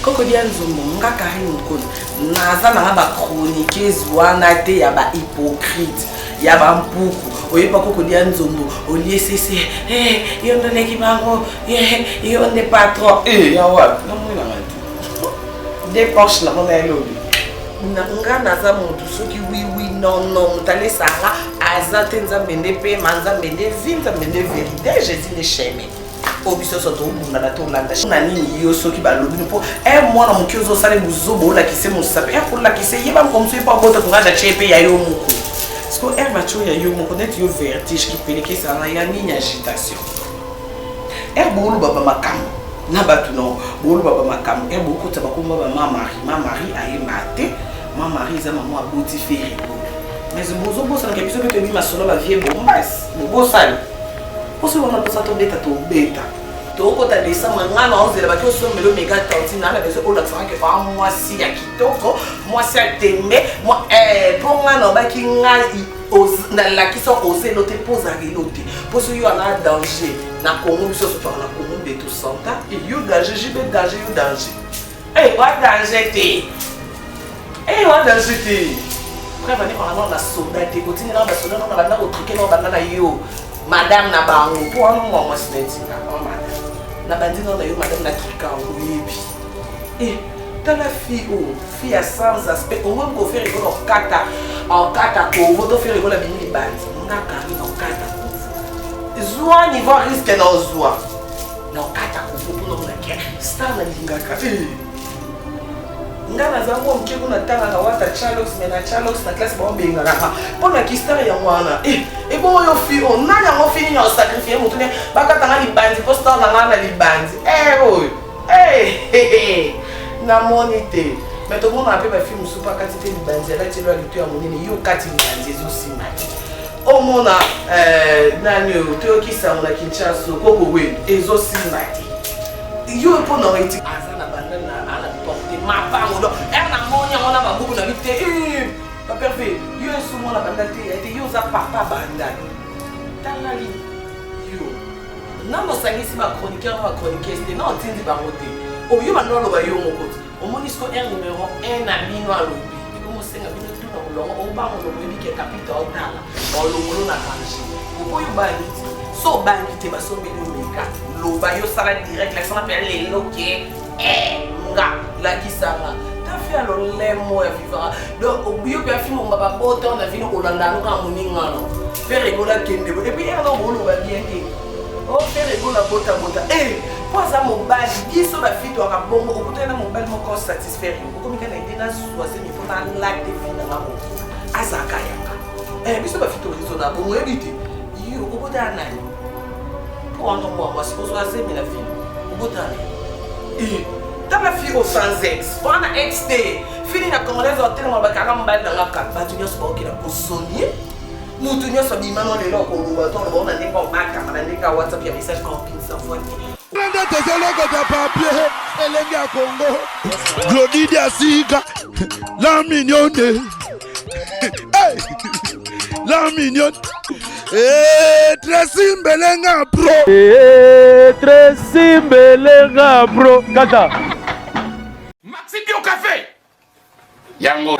Koko dia nzombo nga Karine Mkono naza na ba chroniqueuse wana te ya ba hypocrite ya ba mpuku oyepa koko dia nzombo oliesese yo ndoneki bango yo ne patron ya wa na mwina ngati dépense na mona elobi na nga naza mutu soki oui non mutale sanga aza te nzambe nde pe manzambe nde vinza mende vérité Jésus ne cheme obiso soto ubunda na tolanda na nini yo soki balobi po mwana moki ozo sale buzobo la kise musape pour la kise yeba mkomso yepa bota kungaja chepe ya yo moko parce que macho ya yo moko net yo vertige qui peleke ça ya nini agitation bolu baba makambo na batu no bolu baba makambo boko ta bakomba ba mama-mari aye mate mama-mari za maman aboti feri mais bozo bosa na kebiso pe bi masolo ba vie bombas bosali poso wana posa to beta to kota desa mangana onzela ba ko so melo mega tantina na beso ola tsanga ke pa moi si ya kitoko moi si atembe moi ponga no ba ki ngai na la ki so ose no te posa relote poso yo ana danger na Congo biso so na Congo beto santa et yo danger jibe danger yo danger wa danger te wa danger te prévenir on a soldat te continue na ba soldat na banda ko truquer na banda na yo madame na bango pour un moment c'est madame na bandino na yo madame na trika oyebi tala fille à sans aspect au moins ko faire rigolo en kata ko voto faire rigolo bini bandi na kari na kata zwa niveau risque na zwa na kata ko pour na kia star na lingaka ngana zango mkeko na tanga na wata Charlox na classe ba mbenga na pona ki star ya mwana bon yo fi on na ya mo fini na sacrifier mutu ne baka tanga libandi po star na ngana libandi na monite mais to mona pe ba film super kati te libandi la telo alitu ya monene yo kati libandi zo simati o mona nani yo to ki sa mona Kinshasa koko we ezo simati yo po na reti azana bandana ala porter ma femme do na monya ona ba bubu na bite pas parfait yo souvent la banda te yo za papa banda talali yo na mo sangisi ba chroniqueur ba chroniqueuse te na otindi ba mote o yo ba no lo ba yo moko o monisco numéro 1 na bino alobi ko mo senga bino tu na lo o ba mo lo bi ke capital dala o lo na kanji o yo ba ni so ba ni te ba so bino meka lo ba yo sala direct la sana pe le loke nga la kisanga ta fait alors les mots vivant donc au bio pe film on va boto na vino olanda no ka muninga no faire rigola kende et puis on va ba bien que o faire rigola bota poza mobali biso ba fito ka bongo okutena mobali moko satisfaire ko komika na idena soise ni fona lac de vie na mako azaka yanga biso ba fito rizona bongo ebiti yo okutana na pour en moi moi suppose soise mais la fille okutana taba fille au sans ex wana ex te fini na congolaise hotel mo bakaka mbali na ngaka batu nyoso bakila kosoni mutu nyoso bimano lelo ko luba to lo na ndeka baka na ndeka WhatsApp ya message copine sans voix Nende tezeloko de papier elengi ya Congo Glodidi Asika la mignonne la mignonne Tracy Mbelenga bro Tracy Mbelenga bro kata Maxime Bio Café yango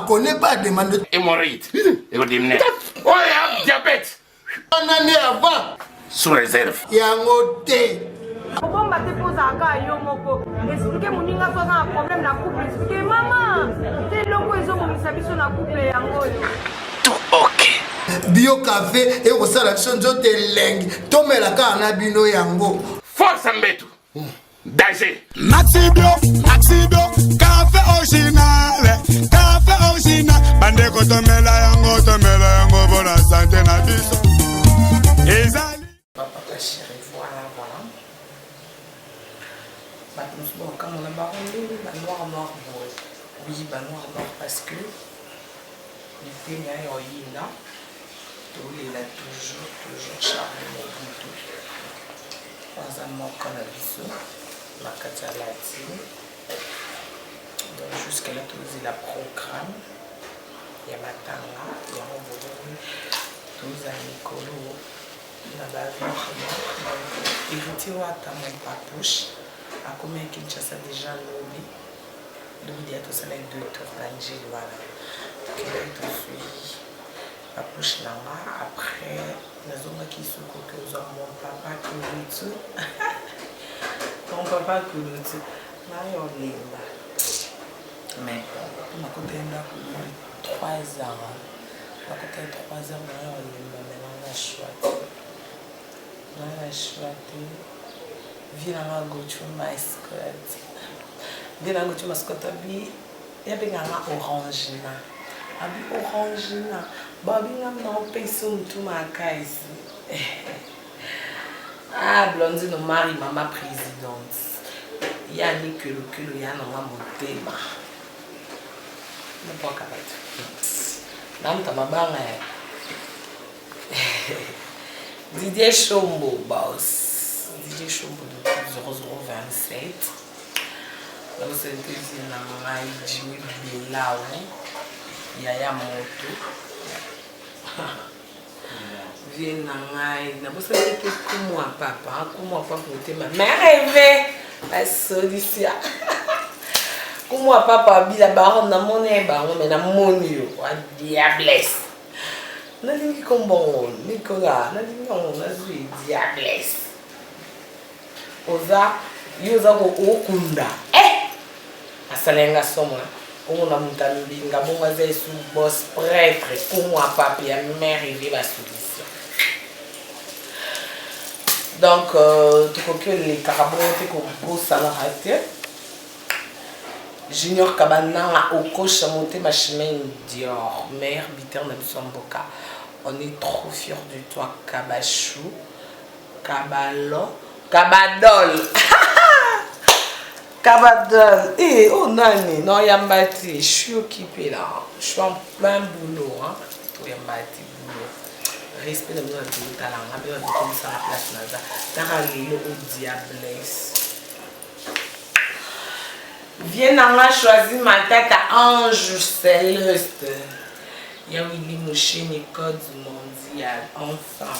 connaît pas demande hémorroïde et godimne oh ya diabète on année avant sous réserve yango té bomba te posa ka yo moko expliquer moninga to na problème na couple expliquer maman te longo ezo momisa biso na couple yango tout ok bio café et osala biso nzote lengi tomela ka na bino yango force mbetu danger Maxi Bio café original bande ko tomela yango bona santé na biso ezali papa ta chérie voilà maintenant bon quand on a barondé la noir oui bah noir parce que les peignes à yinda tout il a toujours charmé mon bouton dans un mot comme la biso la catalatine jusqu'à là tous la programme ya matanga ya mobolo tous à Nicolo na héritier wata mon papouche a commis à Kinshasa déjà lobby il y a tout ça les 2 tours d'Angèle voilà qui a tout suivi papouche nanga après nazonga kisuko que mon papa Kulutu mon papa Kulutu na yo limba mais on a côté ndako 3 ans à côté 3 ans na yo limba maintenant na chouette na chouette vina na gochu mascotte vina gochu mascotte abi ya benga orange na abi orange na babi nga na peso mtu makaisi ah Blondine no mari mama présidente ya ni que le ya na motema na poka batu na mtamabanga Didier Chombo boss Didier Chombo de 0027 dans cette usine na ngai Jimmy Bilao Yaya Moto vient na ngai na bosa ke kumwa papa motema mais rêvé la solution kumwa papa bila baron na monnaie ba mais na monio wa diablesse na lingi kombon nikola na lingi on na zui diablesse oza yoza ko okunda asalenga somo on a monté nga bonga zé sous boss prêtre kumwa papa ya mère rêvé la solution donc tu crois que les carabons ko bossa na raté Junior Kabana au coach a monté ma chemin Dior, mère Bitter Nabusomboka. On est trop fiers de toi, Kabachou, Kabalo, Kabadol. Kabadol. Eh, oh nani, non, Yambati, je suis occupée là. Je suis en plein boulot. Hein. Yambati, boulot. Respect de moi, de talent. On a besoin de comme ça la place. Taralilo au diablesse. Viens on a choisi ma tête à Ange Céleste. Il y a Willy Mouché, Nicole du mondial, enfin.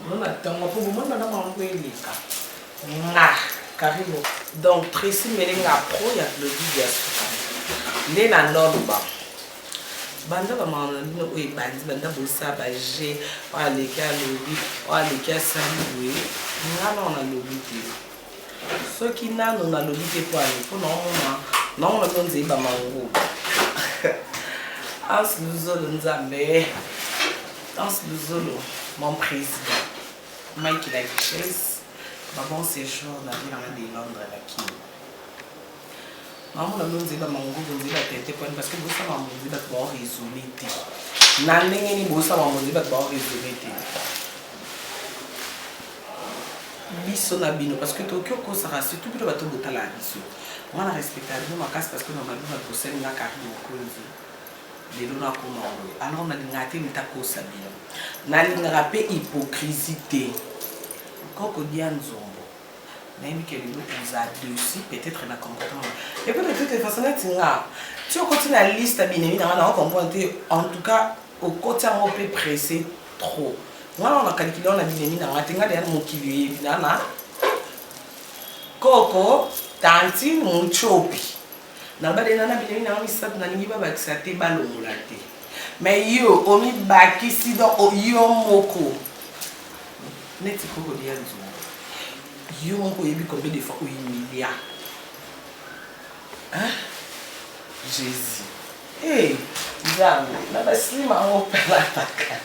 On attend, on peut vous demander les cas. Carrément. Donc, Tracy Melenga Pro, il y a le vidéo. Il est dans l'ordre. Banda ba manana oyi bandi banda bosa ba je wa leka lobi wa leka sandwe ngana on a lobi te. Ce qui n'a non a l'obité pour aller pour non on dit bah mango as luzolo nzambe as luzolo mon président Mike la richesse bon séjour na ville de Londres la qui maman on dit bah mango on dit bah tête parce que bossa maman dit bah bon résolité na ndenge ni bossa maman dit bah bon résolité biso na bino parce que Tokyo ko sera surtout pour bato botala biso moi na respecter nous ma casse parce que normalement na poser na carte de cause de lona ko mawo alors na ngate mita ko sabino na linga pe hypocrisie koko dia nzombo même que lui nous a dessus peut-être na comprendre et puis de toute façon tinga tu continue la liste binemi na comprendre en tout cas au côté on peut presser trop. Moi, on a calculé, on a dit, on a dit, on a dit, Coco, Tantine, mon chopi. Na ba de nana bilemi na misat na lingi ba bakisate balongolate. Mais yo, omi bakisi do yo moko. Neti koko dia nzo. Yo moko yebi combien de fois o humilia. Hein? Jésus. Eh, Zam, na ba slima on pela taka.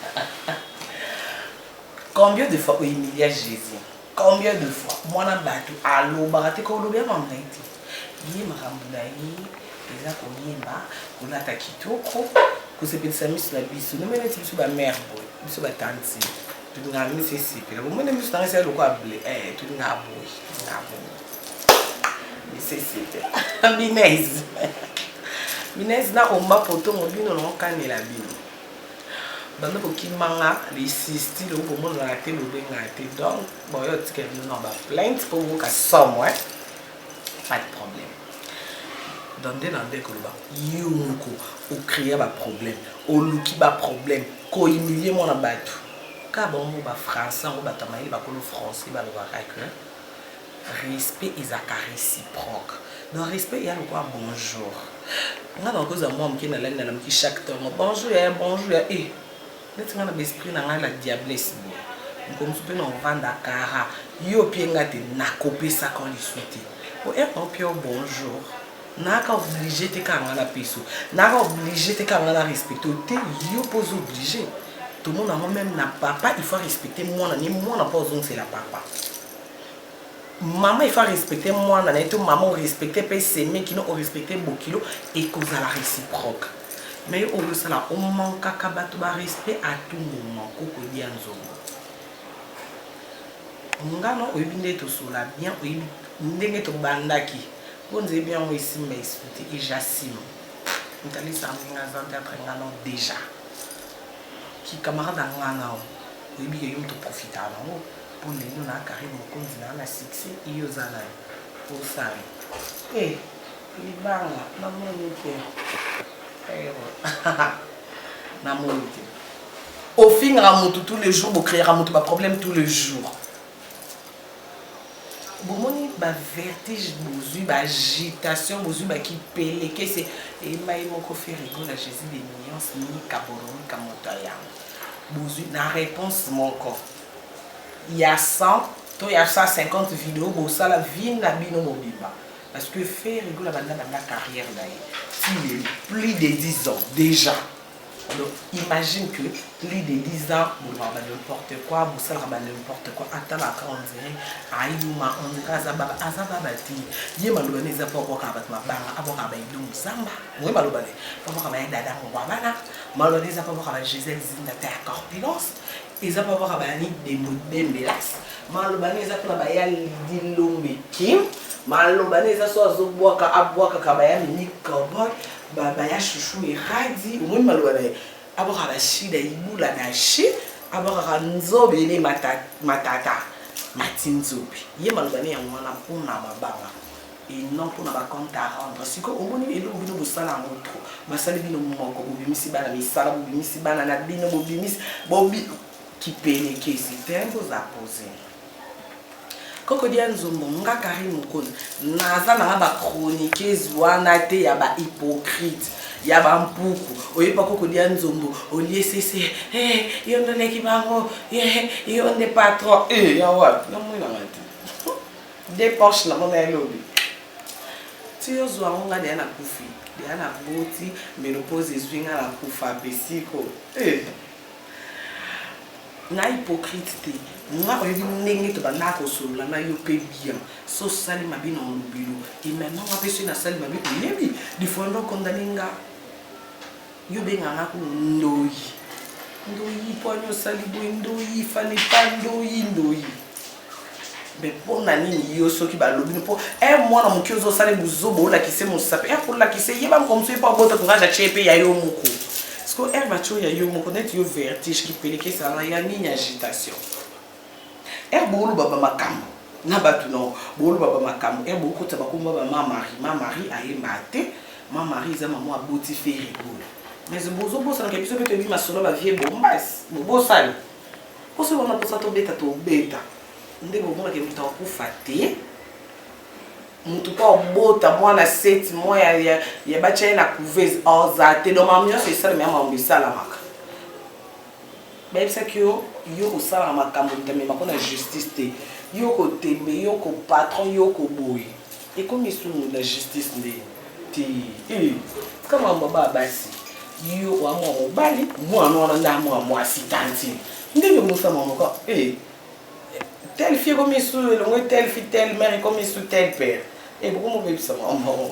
Combien de fois il humilia Jésus? Combien de fois? Moi, je suis allô, je suis allô, je suis banda boki manga les styles au moment la télé donc bon yo tike nous on va plainte pour vous ka somme ouais pas de problème dans des koloba yo moko o créer ba problème o luki ba problème ko humilier mon abatu ka bon mo ba français mo ba tamayi ba ko français ba lo ba que respect is a réciproque dans respect il y a quoi bonjour on a dans cause moi qui na la qui chaque temps bonjour bonjour eh net nga na esprit na la diablesse comme tu peux non vendre kara yo pienga te na copier ça quand il souhaite pour être un pire bonjour n'a qu'à obliger te quand on a piso n'a qu'à obliger te quand on a respecté te yo pose obligé tout le monde a même na papa il faut respecter moi ni moi n'a pas besoin c'est la papa maman il faut respecter moi na tout maman respecter pc mais qui n'ont respecté beaucoup et cause à la réciproque mais au lieu ça là on manque à bato ba respect à tout moment koko dia nzongo ngano oyibinde to sola bien oyibi ndenge to bandaki bonze bien o ici mais et j'assume ntali ça nga zante après ngano déjà qui camarade ngana oyibi ke yum to profiter na pour les nous na carré mon konzi na succès iyo zana pour ça eh libanga na monike na monike au fin ramutu tous les jours pour créer ramutu pas problème tous les jours bomoni ba vertige bozui ba agitation bozui ba qui pele que c'est et mai moko faire rigolo Jésus des millions ni kaboroni kamotaya bozui na réponse mon corps il y a 100 toi il y a 150 vidéos bon ça la vie na bino mobiba parce que faire rigolo la carrière là s'il est plus de 10 ans déjà. Donc imagine que plus de 10 ans, vous avez n'importe quoi, vous savez n'importe quoi, attends la on dirait, aïouma, on dirait azababa, azababati, yémalouane zapo kwa kabat mabanga, abo kabat idum zamba, oui maloubane, papa kabat dada mouabana, maloubane zapo kabat Gisèle zinda terre corpulence, et zapo kabat ni des modelas, maloubane zapo kabat yal dilombe kim, maloubane zapo zoboaka aboaka kabat ni cowboy. Baba ya chouchou et radi au moins malouane abora la shida ibula na shi abora nzobe le matata matinzobi ye malouane ya mwana pona mabanga et non pona ba compte à rendre siko omoni elo bino bosala ngotro basali bino moko bobimisi bana misala bobimisi bana na bino bobimisi bobi qui pene que c'est tempo za poser koko dia nzombo nga kari mukoni naza na ba chroniqueuse wana te ya ba hypocrite ya ba mpuku oyepa koko dia nzombo olie sese yo ndone ki bango yo ne patron ya wa na mwina ngati de poche na mona elobi ti yo zwa nga dia na kufi dia na boti menopause zwinga na kufa besiko na hypocrite te nga oyebi ndenge to bana ko solola na yo pe bien so sali mabi na lobilo et maintenant on va passer na sali mabi oyebi di fondo kondaninga yo benga nga ko ndoyi ponyo sali bo ndoyi fali pa ndoyi mais pour nani yo soki ba lobino pour moi na mokiozo sali buzobo la kise mo sape pour la kise yeba comme ça pas bota courage a chepe ya yo moko parce que herbacho ya yo moko net yo vertige qui peleke ça ya ni agitation bolu baba makambo na batu no bolu baba makambo boko ta bakomba ba mari aye mate mari za maman aboti fait rigolo mais bozo bosa na kebiso pe bi masolo ba vie bombas bobosa ko se wana posa to beta nde bobo na kebiso ko fate mutu pa bota mwana 7 mois ya bacha na couveuse ozate do mamyo c'est ça mais maman bisala maka ben c'est que yo osala makambo ndeme makona justice te yo ko tembe yo ko patron yo ko boy et comme ils sont la justice ndé comment baba basi yo wa mo bali mo anona nda mo assistante ndenge mo sama mo ko telle fille comme ils sont le telle fille telle mère comme ils sont tel père et beaucoup mo bébé sama mo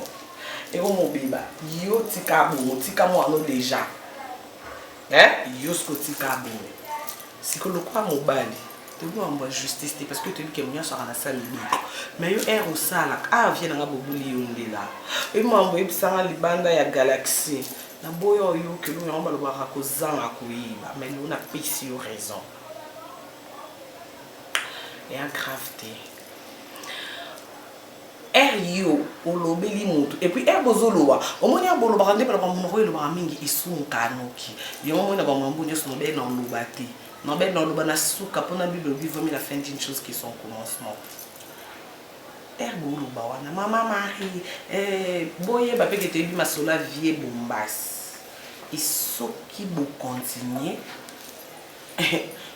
et como biba yo tika mo ano déjà yo sko tika bo si que le quoi mobali tu dois avoir justice parce que tu dis que moi ça na salle mais yo au sala vient nga bobuli yonde là et moi mbo ça libanda ya galaxie na boyo yo que nous on va le voir ko zanga ko yiba mais nous na pisi yo raison et en crafté yo olobeli mutu et puis bozolowa omoni aboloba kande pala bamonoko eloba mingi isunkanoki yango omoni na bamambu nyonso nobe na oloba te nobe na oloba na suka mpona bible bivomi la fin d'une chose qui son commencement boloba wana mama Marie boyeba mpe ke toyebi masolo vie bombasi isoki bocontinue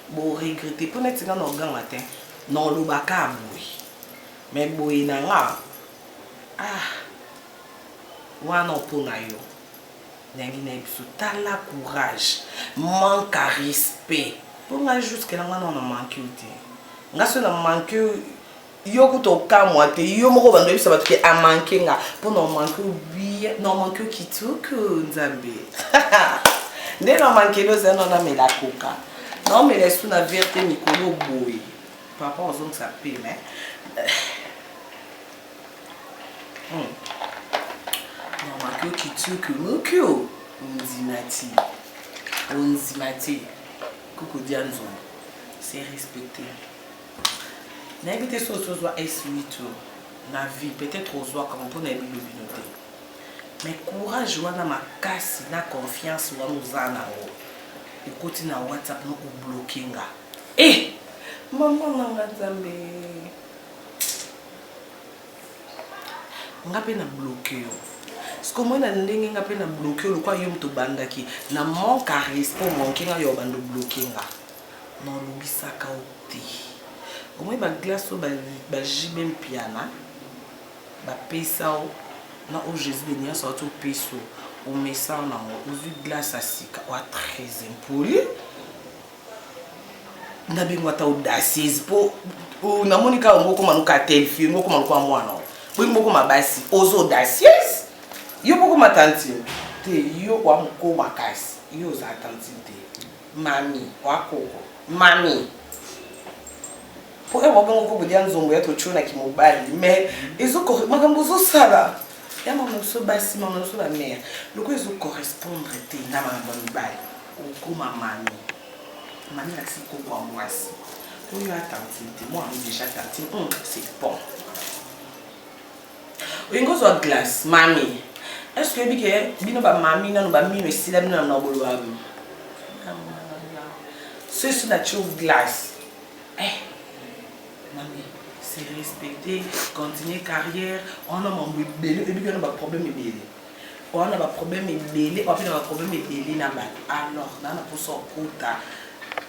boregrete mpo neti nga na oganga te na olobaka boye mais boye na nga wana mpona yo nangi na biso tala courage manque à respect mpo nga jusque na nga na manque yo te nga so na manque yo kuta okamwa te yo moko bando yebisa bato ke amanke nga mpo na omanke bien na omanke okituku nzambe nde na omanke loza na namela koka na omela esu na verte mikolo boye papa ozongisa pe me na omanke okituku mokio onzima te koko dia nzombo c'est respecté. N'habitez sur ce soit S8 na vie peut-être aux oies comme pour n'habiter le binoté. Mais courage wana makasi na confiance wana uzana o. Ekoti na WhatsApp no bloquer nga. Maman nanga nzambe. Nga pe na bloquer yo. Ce que moi na ndenge nga pe na bloquer lo kwa yo mto bandaki na manque à respect manquer nga yo bando bloquer nga. Non lobisaka oti. Au moins, la glace, la jibe piana, la pesa, na au Jésus de nia sorti au peso, au messa na au vu glace à sika, ou très impoli. Na bingwata audacieuse po, ou na monika on ko manuka tel film, ko manuka moi non. Bo ngoko mabasi, ozo audacieuse. Yo boko matanti, te yo kwa mko makasi, yo za tanti te. Mami, wakoko, mami. Pour eux, on dire nzombo être chona qui mobile mais ils ont makambo zo sala ya makambo so basi makambo so la mère le quoi ils ont correspondre te na makambo mobile au kuma mami la siko kwa mwasi pour yo attentivité moi on déjà attentif c'est bon wingo zo glace mami est-ce que bike bino ba mami na no ba mino sila bino na bolo am c'est la chose glace Mami, c'est respecter, continuer carrière, on a mon bébé, et puis on a un problème bébé. On a un problème bébé, on a un problème bébé alors, on a pour ça kota.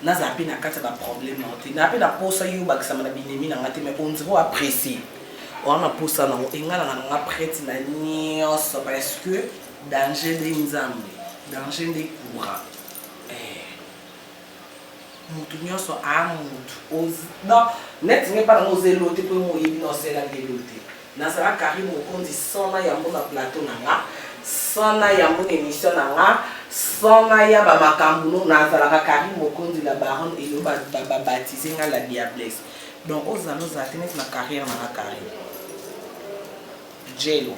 On a zappé na kata ba problème non. Na pe na posa yo ba kisama na binemi na ngate mais on dirait apprécier. On a pour ça na engala na prête na nyos parce que danger de nzambe, danger de courant. Mutu nyonso amutu non net n'est pas dans zéloté pour moi il non c'est la zéloté na sala Karim Mokonzi sona ya mona plateau nanga sona ya mona émission nanga sona ya ba makambu na sala Karim Mokonzi la baronne et le ba baptisé nga la diablesse donc aux annos atteindre ma carrière na Karim Jello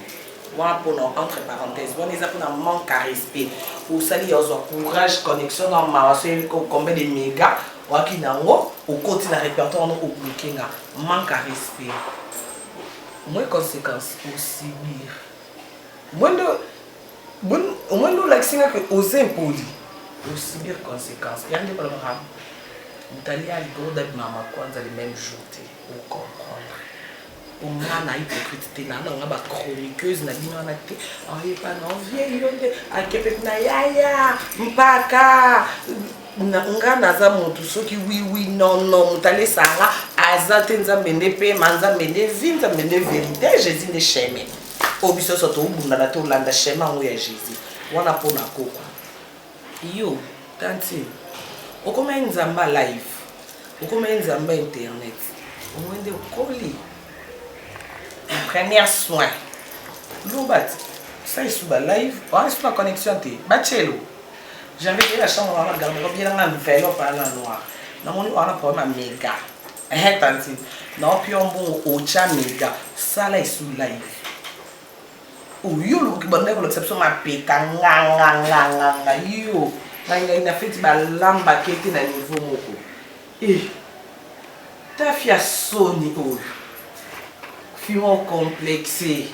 pour entre parenthèses, on les a pour un manque à respect. Pour ça, il y a un courage, connexion dans ma combien de mégas, ou qui n'a pas, au côté de la répertoire, on a bloqué un manque à respect. Moins conséquences pour subir. Moins de l'action que oser imposer, pour subir conséquences. Il y a des problèmes. Vous allez à l'école de maman quand les mêmes jours, pour comprendre. Au moins na hypocrite na ba chroniqueuse na bino na te on pas non vieille yonde akepet na yaya mpaka nga naza mutu soki oui non mutale sanga azate nzambe ndepe manza mende vinza mende vérité Jésus ne cheme obiso soto ubunda na to landa chema ngo ya Jésus wana pona koko yo tanti okoma nzamba live okoma nzamba internet omwende okoli prenez soin. L'oubat, ça est sous la live, on est sur la connexion. Bachelo, j'avais dit la chambre, on a regardé, on a bien enveloppe à la noire. Non, on a un problème méga. Tanti. Non, puis on bon au chat méga. Ça là est sous live. Ou yo, le bon nègre, l'exception m'a pété. Yo, il a fait des lamba qui était dans le niveau moko. Et ta fille a sonné. Fimo complexé.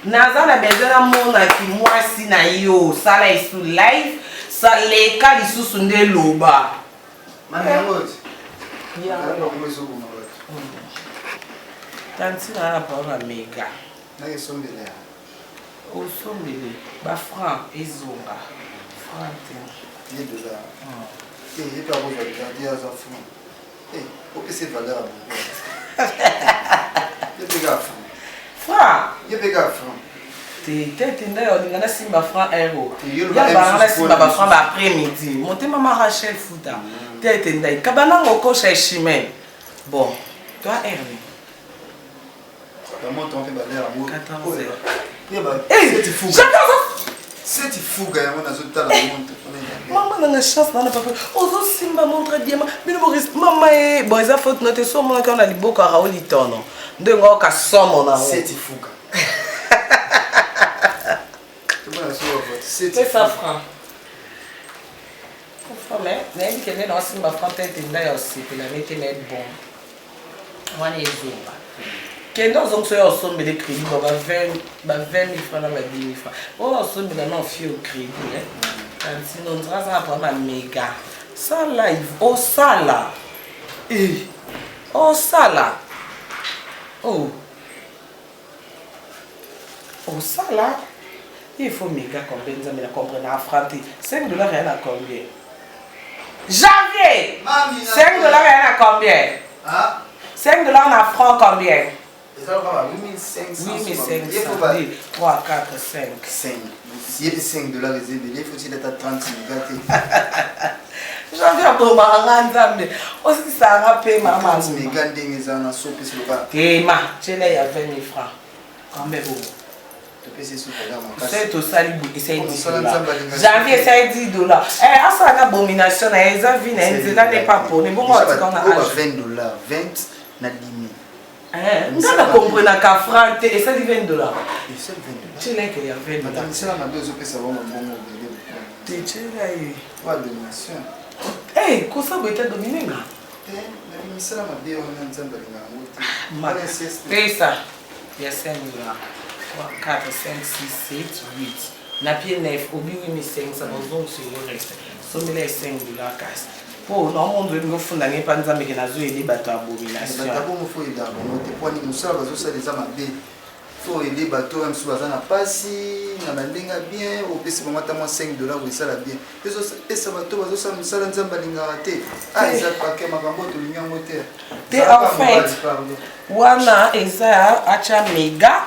Naza na besoin na mona ki mwasi na yo sala isu live saleka lisusu nde loba. Mama yangote. Ya. Yeah. Tanti na parole mega. Na yesombele ya. Osombele ba franc ezonga. Franc. $10. Il peut avoir des enfants. Pour que c'est valeur. Il peut gaffer. Franc. Il peut gaffer. Tete ndayo ningana simba franc euro. Ya bana simba ba franc ba après-midi. Monter maman Rachel Fouta. Tete ndayo kabana ngoko chez Chimène. Bon, toi Hervé. Comment on fait valeur amour 14 heures. C'est fou. C'est fou gars, on a zota la montre. Maman n'a chance na papa. Ozo simba montre diama. Bino Boris mama e bon ça faut noter so mon quand on a liboko a raoli tono. Ndengo ka somo na. C'est fou gars. C'est ça franc. Pour mais dit que les anciens ma franc tête ndayo aussi que la mette net bon. Moi les jours. Kendo zongo soyo sombe de crédit ba 20 000 francs na ba 10 000 francs. Oh sombe na non fi au crédit hein. Sinon on sera ça pour ma méga. Ça live au sala. Au sala. Oh. Au sala. Il faut méga combien ça me la comprendre à franter. $5 rien à combien? Janvier. $5 rien à combien? Ah. $5 en francs combien? Ça va 8500. 8500. 3, 4, 5. 5. Si il y a $5 réservés, il faut être 30 000 Janvier pour ma aussi ça rappelle ma maman. Mais gardez mes ans en soupe sur le bas. Tema, tu l'as il y a 20 000 francs. Quand même bon. C'est tout ça il c'est $10. Janvier c'est $10. Eh ça une abomination na eza vie na nzela n'est pas pour. Bon on a $20, 20 na 10 000. On a compris na ka franc et ça dit $20. Et c'est $20. Tu l'as qu'il y a $20. Madame c'est là ma deux opé ça va mon bon. Tu l'as eu. Pas de domination. Eh, quoi ça peut être dominé là? C'est là ma deux on a ensemble là. C'est ça. Il y a $5. 3, 4, 5, 6, 7, 8. Na pied neuf, au bout de 500, on sur le reste. Somme les $5 casse. Pour non, on doit nous fondre les panzas, mais qu'on a joué des bateaux abominations. D'abord, il faut aider. On te prend une salle, on se les a mabé. Il faut aider les bateaux, même si on a pas si, on a linga bien, au PC, on a $5, oui, ça la bien. Et ça bateau, on a ça, ça l'ensemble linga raté. Ah, ils ont pas qu'à ma gambo, tout l'union moteur. T'es en fait, wana, et ça, acha méga.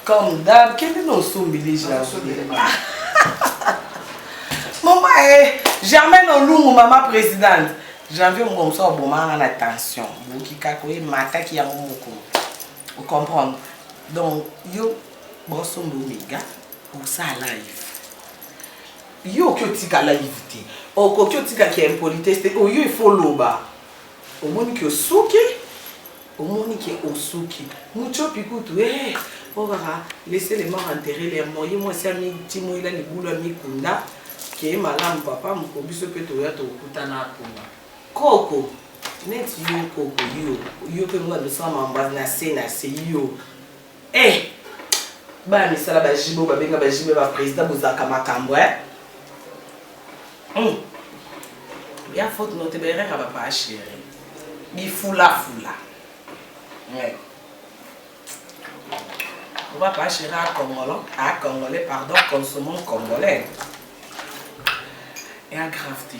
Comme d'hab, quel est notre somme déjà? Maman, jamais nos loups, maman présidente. J'avais mon comme ça, bon, en attention. Vous qui cacoyez, mata qui a mon moko. Vous comprenez? Donc, yo, bon, somme méga, pour ça live. Yo, que tu as live, ou que tu as qui est impolitesse, ou yo, il faut l'oba. Au monde qui est souki, au monde qui est au souki. Mucho pikutu, oh, laissez les morts enterrer les morts. Moi, c'est un petit mot, il a les boules à Mikunda, qui est malade, papa, mon cobiso peut te voir au Kutana. Coco, net yo, Coco, yo, que moi, nous sommes en bas, c'est yo. Eh, bah, mais ça, là, Jibo, bah, benga, bah, Jibo, bah, président, Bouzaka Makambo, bien, faut noter, bah, rien, bah, pas chérie. Il foula. Ouais. On va pas chérir à Congolais, pardon, consommons Congolais. Et à graveté.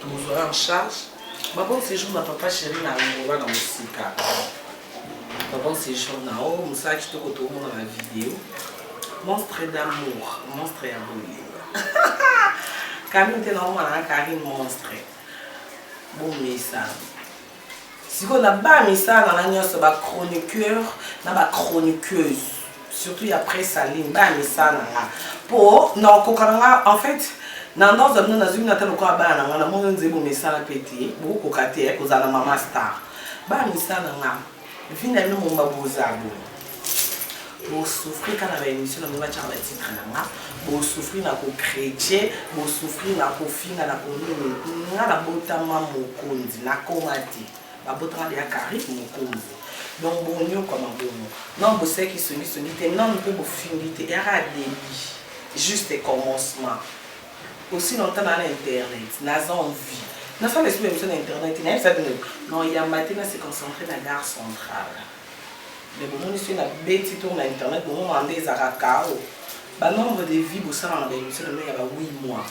Nous aurons en charge. Ma bon séjour n'a pas chéri na Angola dans le Sika. Ma bon séjour na haut, Moussa qui te retrouve dans la vidéo. Monstre d'amour, monstre et aboli. Camille t'es normal, Karine monstre. Bon, mais ça. Si on a pas mis ça dans la nuit, c'est ma chroniqueur, ma chroniqueuse. Surtout après Saline, bah mais ça là. Pour non kokanga en fait dans un nous une natalo ko bana na mo nzebo mais ça la pété beaucoup kokate ko za na mama star. Bah mais ça là. Vina no mo mabozabo. Pour souffrir quand la émission na match en titre na pour souffrir na ko chrétien, pour souffrir na ko finga na ko na la botama mokonzi na komati. abotanga ya Karim Mukunzi. Donc bon yo comme bon. Non vous savez qui songi non peut vous finir te era début. Juste commencement. Aussi longtemps dans internet, n'a envie. N'a pas laissé même sur internet, non il y a matin c'est concentré dans la gare centrale. Mais bon on ici na bêti tour na internet, bon on ande za kao. Ba nombre de vies pour ça on a émission de il y a 8 mois.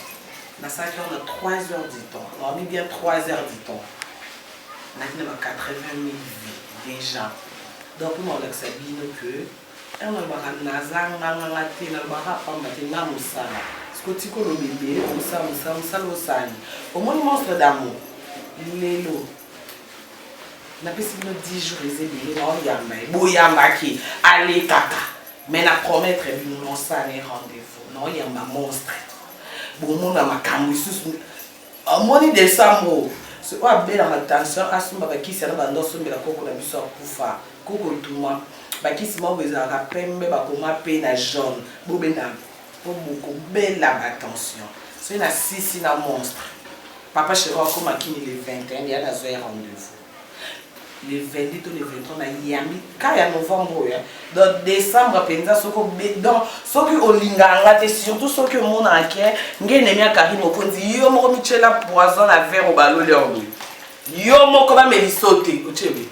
Dans ça on a 3 heures du temps. On a mis bien 3 heures du temps. On a 80 000 vies déjà. Donc on a accepté que on a nazang nanga te na ba pamba te na musala. Ce que le bébé musala osani. Au moins monstre d'amour. Lelo. Na pesi no 10 jours les bébés on yamba. Boyamba ki allez kaka. Mais na promettre nous ça les rendez-vous. Non yamba monstre. Bon mon na makambo isusu. Amoni décembre. Ce quoi belle en attention à ce moment qui sera dans notre sommet la coco la biso kufa. Coco tuma. Ba ki simo beza ka pembe ba koma pe na jaune. Bobena. Pour beaucoup belle attention. C'est une assise na monstre. Papa chez moi comme qui les 21 il y a la soirée rendez-vous. Les 22 to les 23 na yami quand il y a novembre dans décembre penza soko dans soki olinganga te surtout soki mon akien ngene mi Karim Mukunzi yo moko michela poison na verre au balo leondo yo moko ba melisote ochebe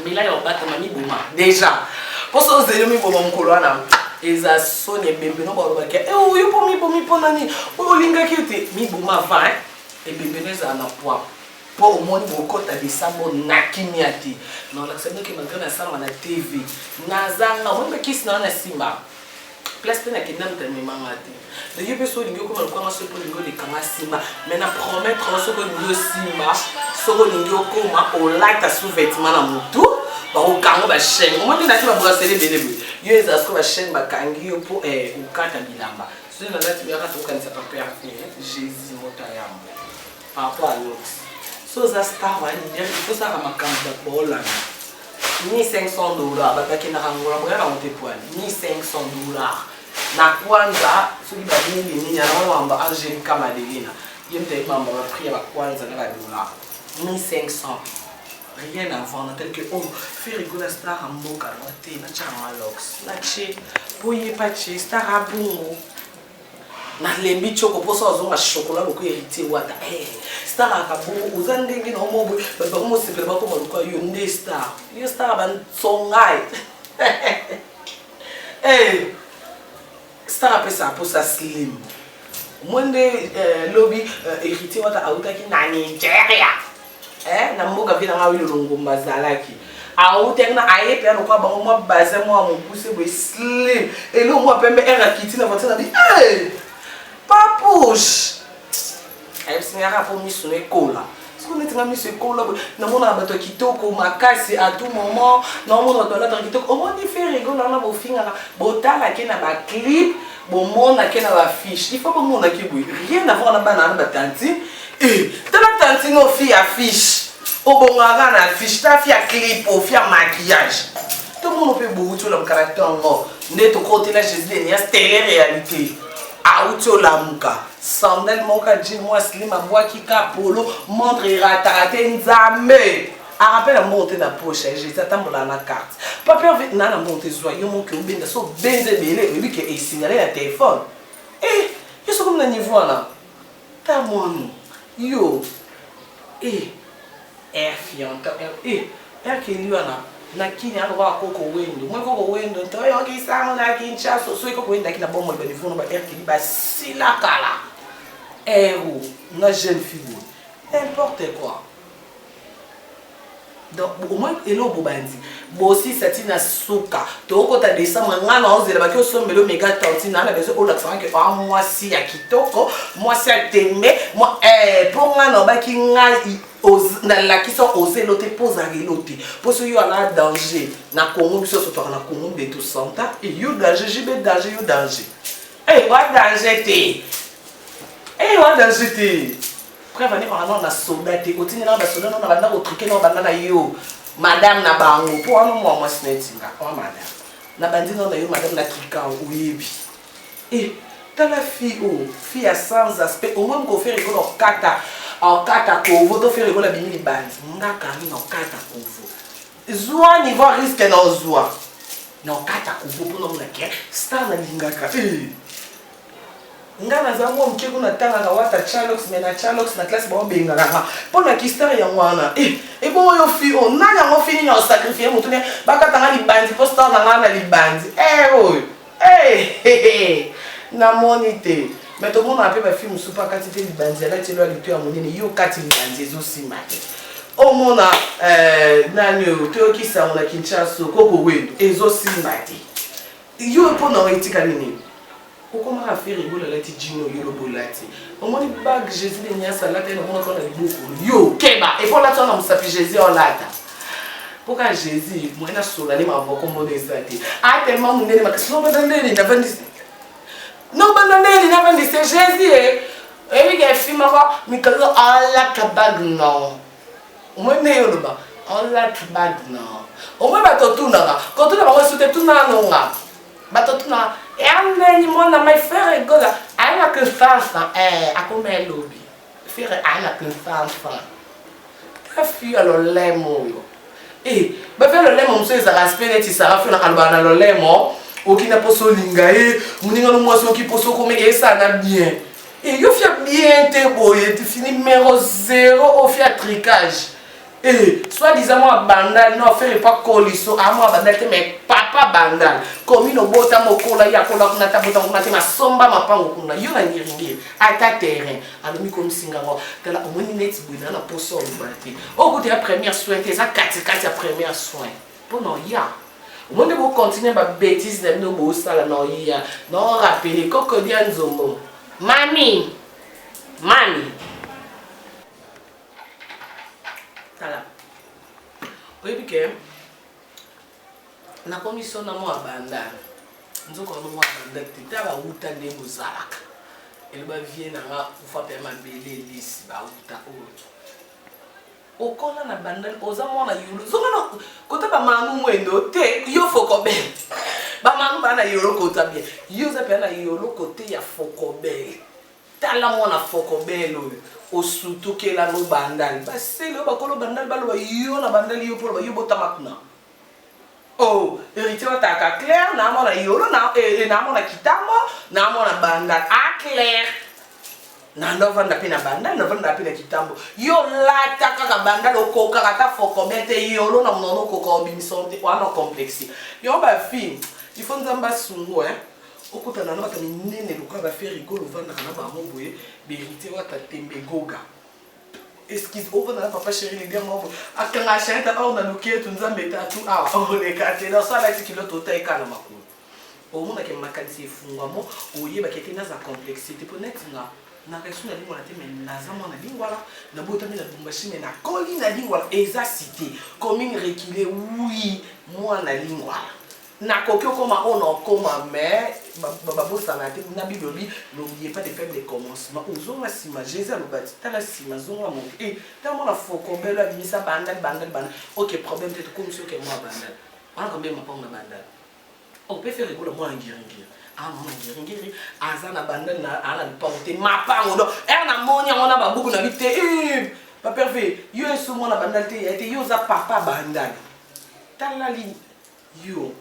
mais là yo bata mami boma déjà pour ça ozelio mi boma mkolo ana eza sone bembe no ba lo ba ke yo po mi po nani olinga kete mi boma va et bembe neza na poids pour au moins beaucoup de décembre nakimiati non la semaine que malgré la salle on a TV nazanga on me kiss na simba place pe na kinam tellement mangati de yo pe so lingo comme quoi so pour lingo de kama simba mais na promettre so ko lingo simba so ko lingo koma o like ta sous-vêtement na mutu ba o kango ba chaîne on me na ti ba bracelet belebe yo eza ko ba chaîne ba kangi yo pour ukata bilamba so na lati ya ka to kanisa pa père Jésus motayamba papa yox. So ça star va dire il faut ça ma carte pour là. $1,500 ba qui na rangola bora on te poil. $1,500. Na kwanza so ba nini ni ya wamba Angelica Madelina. Yemte mamba ba prix ba kwanza na ba dollar. $1,500. Rien à vendre tel que oh fait rigoler star en moka te na chama lox. La che boye pa che star a bungo. Na lembi choko poso azonga chocolat boko hérité wata star akabo uzandenge no mobo ba mo sepele ba ko maluka yo nde star yo star ban songai star apesa posa slim monde lobby hérité wata auta ki na Nigeria na mboga vina ngawi longo mazalaki auta na aye pe no kwa ba mo baze mo mo pousse bo slim elo mo pembe era kiti na votina bi Papouche! Elle s'est pour mis sur l'école. Ce qu'on est mis sur l'école, nous avons un bateau qui toque au macasse à tout moment. Nous avons un bateau qui toque. Au moins, il fait rigoler dans la bofine. Botal à qui n'a pas clip. Bon monde à qui n'a pas fiche. Il faut que monde à qui bouille. Rien à voir la banane de tantine. Et dans la tantine, nos filles affichent. Au bon moment, on affiche. Ta fille a clip, au fille a maquillage. Tout le monde peut beaucoup sur le caractère en mort. Net au côté là, je dis, il y a telle réalité. Auto lamuka sandal moka jean moi slim moi qui polo montre ratarate nzambe a rappelle monter na poche j'ai t'attendre na carte papa na na monter joyeux mon que ben so benze belé lui qui est signalé na téléphone yo so comme na niveau là ta mon yo fiante que lui na kini alwa koko wendo moi koko wendo to yo ki sango na kincha so koko wendo ki na bomo ba niveau no ba ki ba sila kala na jeune fille n'importe quoi donc au moins elo bobandi bo si satina suka to ko ta décembre ngana ozela ba ki osombelo mega tanti na bezo o la sango que moi si ya kitoko moi si atembe moi pour ngana ba ki ngai na la qui sont osés l'autre pose à l'autre parce que yo a danger na Congo biso so na Congo de tout santa et yo danger jibe danger yo danger wa danger te wa danger te prévenir on na soldat te otini na ba soldat na banda ko truquer na banda na yo madame na bango pour on moi snetinga madame na bandi na yo madame na trika oyebi dans la fille à sans aspect au moins qu'on fait rigoler kata okata kovo to faire la bimi libandi ngaka ni okata kovo zwa niveau risque na zwa na okata kovo pour na ke star na lingaka nga na zango mke kuna tanga na wata Chalox mais na Chalox na classe ba benga nga pona ki star ya mwana e bo yo fi o nanya ngo fini na sacrifier mutu ne bakata nga libandi po star na libandi na monite mais tout le monde a fait ma film super quantité de banzia là tu dois lui tuer à mon nez yo kati banzia aussi mate au monde nanyo to ki sa on a Kinshasa koko wedo ezo simati yo pour na etika nini comment a fait rigoler la ti Gino yo bolati au monde bag Jésus de nya salata no monde kona beaucoup yo keba et pour la tona musapi Jésus en lata pourquoi Jésus moi na sola les ma boko mo desati a tellement mon nez ma question ba ndene na vandi non, banane, n'a pas dit c'est Jésus. Et puis il filme encore, mais que Allah kabag non. Moi né yo ba, Allah kabag non. O moi ba to tuna, quand tu na ba soute tuna non nga. Ba to tuna, e ande ni mona mai faire gola. Ana que fanfa, a comme lobby. Faire ana que fanfa. Ta fille alors lemo yo. Ba faire le lemo monsieur ça respecte ti ça fait na kalbana le lemo. Okina poso linga muninga no mwasi oki poso comme ça na bien yo fia bien te boye tu fini numéro 0 au fia tricage soit disant moi bandal non faire pas coliso à moi bandal te mais papa bandal comme no bota mokola ya kola kuna tabota kuna te masomba mapango kuna yo na ngiringi ata terrain alomi comme singango tala omoni net buina na poso obati okuti ya première soin te za kati ya première soin pono ya au monde vous continuez ma bêtise de nous bosser la noia non rappeler coco dianzomo mami tala oyebi ke na commission na mo abanda nzoko no mo abanda taba uta de muzalaka ele ba vie na nga ufa pe mabele lisi ba uta oto okola na bandal oza mwana yulu zongana kota ba manu mwendo te yo fokobe ba manu bana yolo kota bien yo za pe na yolo kote ya fokobe tala mwana fokobe lo osutuke la no bandal ba sele ba kolo bandal ba lo yo na bandal yo pour ba yo bota makuna héritier wa taka clair na mwana yolo na na mwana kitamo na mwana bandal a clair na ndovanda pina banda ndovanda pina kitambo yo lata kaka banda lokoka kata fokobete yo lo na mnono koka obimisonte wana complexi yo ba fi il faut nzamba sungo okutana na bata minene lokoka ba faire rigolo vanda kana ba momboye berité wata tembe goga esquisse over na papa chéri les gars mo akanga chanta on a loketu nzambe tatu on les kate na sala tikilo totai kana makulu o mona ke makanisi fungamo oyeba ke tena za complexité pour netina na resu na lingwa na te mais naza mwana lingwa la na bota mi na bumbashi mais na koli na lingwa eza cité commune reculée oui mwana lingwa na kokyo koma on koma mais babosa na te na biblioli n'oubliez pas de faire des commencements ozonga sima Jésus alobati tala sima zonga mon ta mona foko belo abimisa bandal OK problème peut-être comme si que moi bandal on combien ma pombe bandal on peut faire rigoler moi ngiringi mama ngiri azana bandana na ana porte mapango do na monia ona babuku na bite pa perfect yo esu mona bandana te ete yo za papa bandana talali yo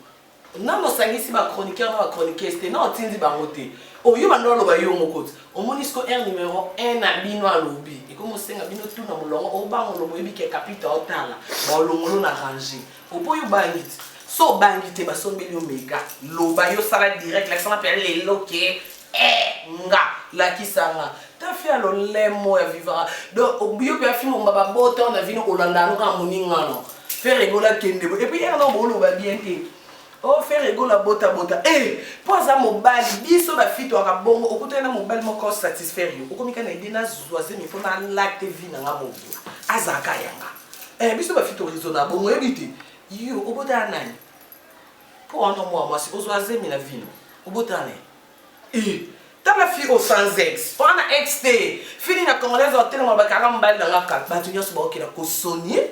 na mo sangisi ba chroniqueur na ba chroniqueuse te na otindi bangote yo bandolo ba yo mokoti omonisco numéro 1 na bino alobi e comme senga bino tout na molongo o bango lo boyebi ke capita otala ba longolo na ranger opo yo bangiti so bangite ba sombeli omega loba yo sala direct la sama pele les loke nga la kisanga ta fi alo lemo ya vivra donc obio pe afimo mbaba boto na vino olanda no ka moninga no faire rigola kende et puis non bolo ba bien te faire rigola bota poza mobali biso ba fito ka bongo okutena mobali moko satisfaire yo okomika na idena zoaze mi fona lacte vina nga mobo azaka yanga biso ba fito raisonnable bongo ebite yo obota nani pour un moi si ozoaze mi na vino obota nani t'as la fille au sans ex on a XT fini na congolaise hôtel mo ba 40 balles dans la carte ba tunyo so ba okina ko sonnier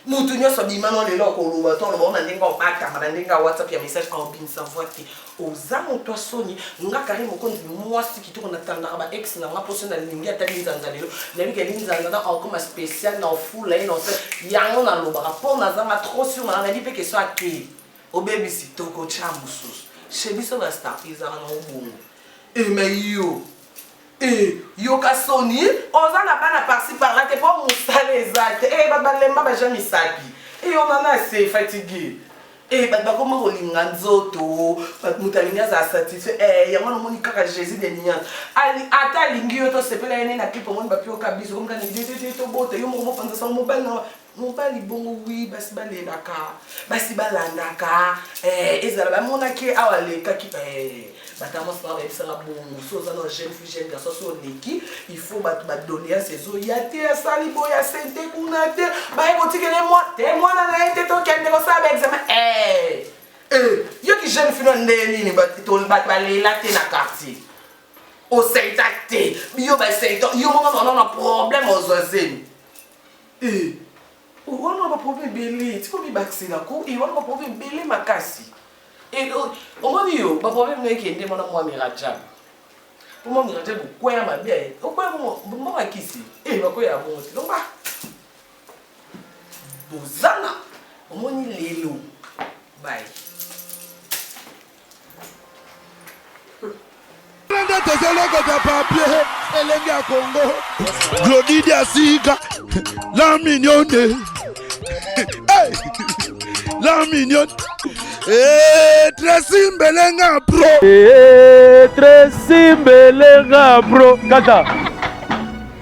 mutu nyonso bimano lelo koloba to loba ndenge obakama na ndenge WhatsApp ya message obinisa voite oza moto asoni nga kari mokonzi mwasi kitoko natandaka ba ex na nga poso na lingi atali nzanza lelo nayebi ke linzanza na encore spécial na ofula ino se yango na lobaka po nazanga trop sur na nayebi pe question ake obebisi toko cha mususu chez biso ba star izanga na obongo mais yo kasoni oza na bana parci par là te po musala ezate babalemba baja misapi on en a assez fatigué bakoma kolinga nzoto moto alingi aza satisfait yango namoni kaka Jésus de niance ata alingi yo tosepela yene na clip omoni bapioka biso komkani tobota yo moko mopanza sango mobali bongo wi basi balelaka basi balandaka ezala bamonaki awa lekaki batamosana bayebisanga bongo so oza na jeune fille jeune garçon so oleki il faut badoléance ezoya te asali boye asente kuna te baye kotikele te mwana na ye te tokende kosala baexamen yoki jeune fille no nde nini bato balela te na quartier oseita te yo baseita yo moko na problème ozozeni wana ba problème belé tiko bibakisela ko wana ba problème belé makasi omoni yo ba problème no ekende mona mwa mirajab po mwa mirajab kwya mabia okwa mo makisi bakoya bongo donc bozana omoni lelo bye Tezeloko de papier, elengi ya Congo, Glodidi Asika, la mignonne, hey, la mignonne, Tracy Mbelenga bro, Tracy Mbelenga bro, kata.